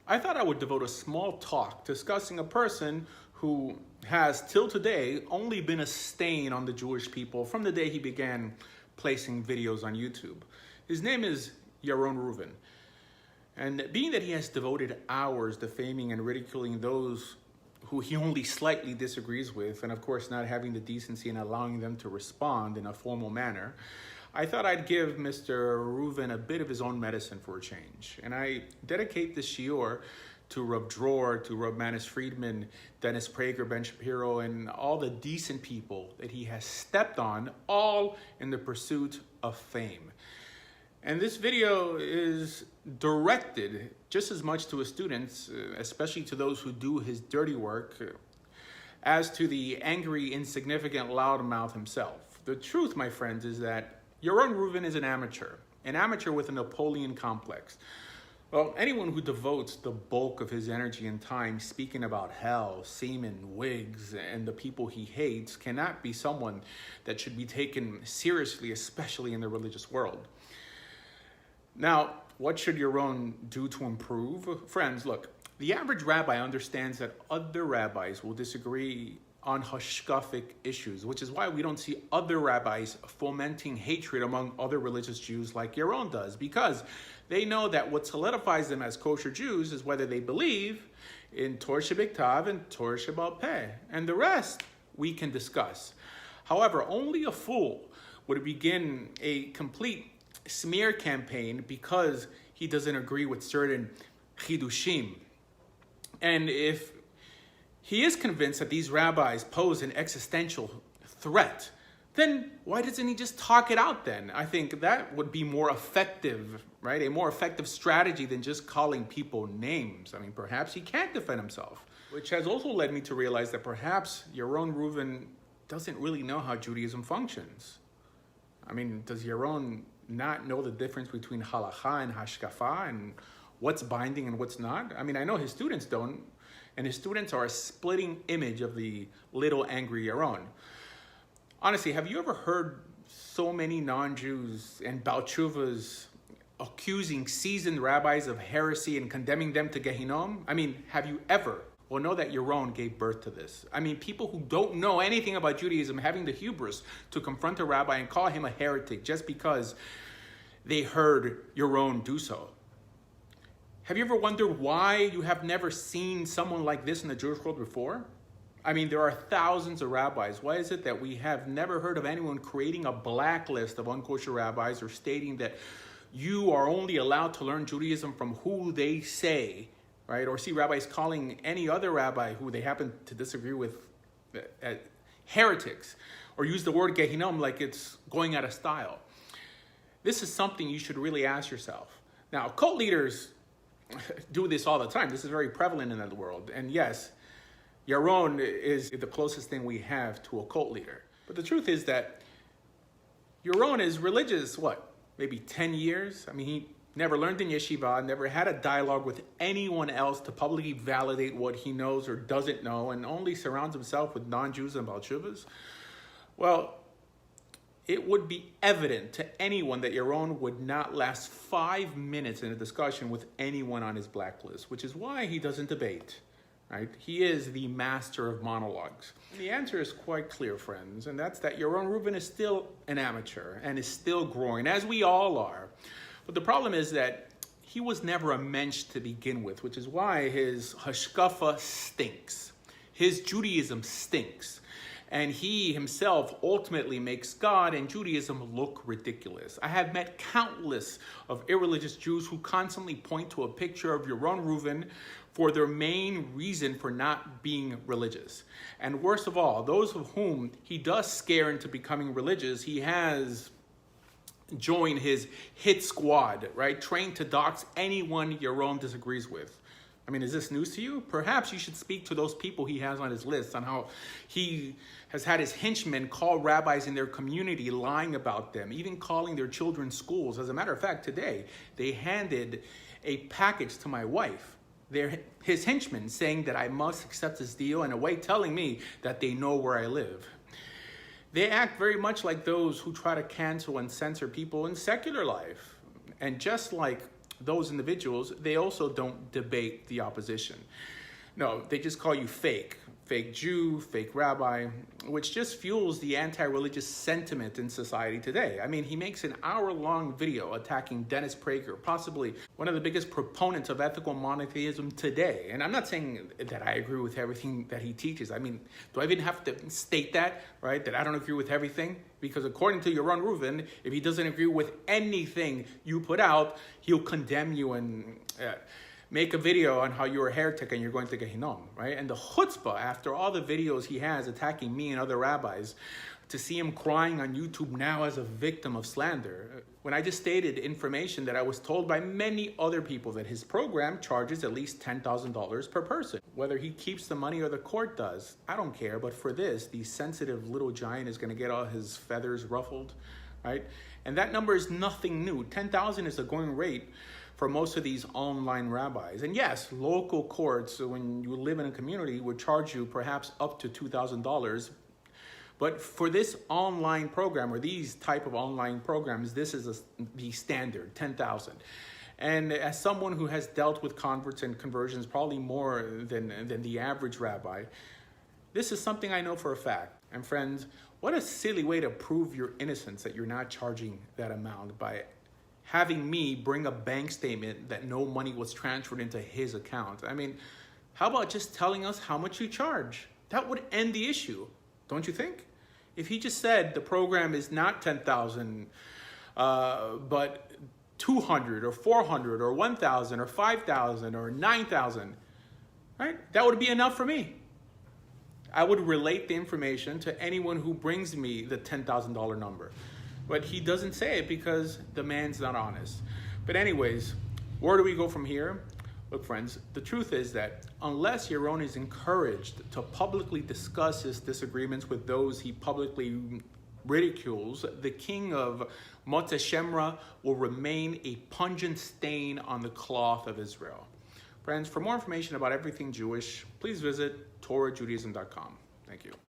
I thought I would devote a small talk discussing a person who has, till today, only been a stain on the Jewish people from the day he began placing videos on YouTube. His name is Yaron Rueven. And being that he has devoted hours defaming and ridiculing those who he only slightly disagrees with, and of course not having the decency and allowing them to respond in a formal manner, I thought I'd give Mr. Rueven a bit of his own medicine for a change. And I dedicate this shiur to Reb Dror, to Reb Manis Friedman, Dennis Prager, Ben Shapiro, and all the decent people that he has stepped on, all in the pursuit of fame. And this video is directed just as much to his students, especially to those who do his dirty work, as to the angry, insignificant loudmouth himself. The truth, my friends, is that Yaron Rueven is an amateur with a Napoleon complex. Well, anyone who devotes the bulk of his energy and time speaking about hell, semen, wigs, and the people he hates cannot be someone that should be taken seriously, especially in the religious world. Now, what should Yaron do to improve? Friends, look, the average rabbi understands that other rabbis will disagree on hashkafic issues, which is why we don't see other rabbis fomenting hatred among other religious Jews like Yaron does, because they know that what solidifies them as kosher Jews is whether they believe in Torah Shebiktav and Torah Shebal Peh, and the rest we can discuss. However, only a fool would begin a complete smear campaign because he doesn't agree with certain chidushim. And if he is convinced that these rabbis pose an existential threat, then why doesn't he just talk it out then? I think that would be more effective, right? A more effective strategy than just calling people names. I mean, perhaps he can't defend himself, which has also led me to realize that perhaps Yaron Rueven doesn't really know how Judaism functions. I mean, does Yaron not know the difference between halacha and hashkafa and what's binding and what's not? I mean, I know his students don't, and his students are a splitting image of the little angry Yaron. Honestly, have you ever heard so many non-Jews and Baal Teshuvas accusing seasoned rabbis of heresy and condemning them to Gehinnom? I mean, have you ever? Well, know that Yaron gave birth to this. I mean, people who don't know anything about Judaism having the hubris to confront a rabbi and call him a heretic just because they heard Yaron do so. Have you ever wondered why you have never seen someone like this in the Jewish world before? I mean, there are thousands of rabbis. Why is it that we have never heard of anyone creating a blacklist of unkosher rabbis or stating that you are only allowed to learn Judaism from who they say, right? Or see rabbis calling any other rabbi who they happen to disagree with heretics, or use the word Gehinnom like it's going out of style. This is something you should really ask yourself. Now, cult leaders do this all the time. This is very prevalent in the world. And yes, Yaron is the closest thing we have to a cult leader. But the truth is that Yaron is religious, maybe 10 years? I mean, he never learned in yeshiva, never had a dialogue with anyone else to publicly validate what he knows or doesn't know, and only surrounds himself with non-Jews and Baal Teshuvas. Well, it would be evident to anyone that Yaron would not last 5 minutes in a discussion with anyone on his blacklist, which is why he doesn't debate, right? He is the master of monologues. And the answer is quite clear, friends, and that's that Yaron Rueven is still an amateur and is still growing, as we all are. But the problem is that he was never a mensch to begin with, which is why his hashkafa stinks. His Judaism stinks. And he himself ultimately makes God and Judaism look ridiculous. I have met countless of irreligious Jews who constantly point to a picture of Yaron Rueven for their main reason for not being religious. And worst of all, those of whom he does scare into becoming religious, he has joined his hit squad, right? Trained to dox anyone Yaron disagrees with. I mean, is this news to you? Perhaps you should speak to those people he has on his list on how he has had his henchmen call rabbis in their community lying about them, even calling their children schools. As a matter of fact, today, they handed a package to my wife. They're his henchmen saying that I must accept this deal, in a way telling me that they know where I live. They act very much like those who try to cancel and censor people in secular life. And just like those individuals, they also don't debate the opposition. No, they just call you fake Jew, fake rabbi, which just fuels the anti-religious sentiment in society today. I mean, he makes an hour-long video attacking Dennis Prager, possibly one of the biggest proponents of ethical monotheism today. And I'm not saying that I agree with everything that he teaches. I mean, do I even have to state that, right? That I don't agree with everything? Because according to Yaron Rueven, if he doesn't agree with anything you put out, he'll condemn you and make a video on how you're a heretic and you're going to Gehinnom, right? And the chutzpah, after all the videos he has attacking me and other rabbis, to see him crying on YouTube now as a victim of slander, when I just stated information that I was told by many other people that his program charges at least $10,000 per person. Whether he keeps the money or the court does, I don't care. But for this, the sensitive little giant is going to get all his feathers ruffled, right? And that number is nothing new. 10,000 is the going rate for most of these online rabbis. And yes, local courts, when you live in a community, would charge you perhaps up to $2,000. But for this online program, or these type of online programs, this is the standard, 10,000. And as someone who has dealt with converts and conversions probably more than the average rabbi, this is something I know for a fact. And friends, what a silly way to prove your innocence that you're not charging that amount by having me bring a bank statement that no money was transferred into his account. I mean, how about just telling us how much you charge? That would end the issue, don't you think? If he just said the program is not 10,000, but 200 or 400 or 1,000 or 5,000 or 9,000, right? That would be enough for me. I would relate the information to anyone who brings me the $10,000 number. But he doesn't say it because the man's not honest. But anyways, where do we go from here? Look, friends, the truth is that unless Yaron is encouraged to publicly discuss his disagreements with those he publicly ridicules, the king of Motze Shemra will remain a pungent stain on the cloth of Israel. Friends, for more information about everything Jewish, please visit TorahJudaism.com. Thank you.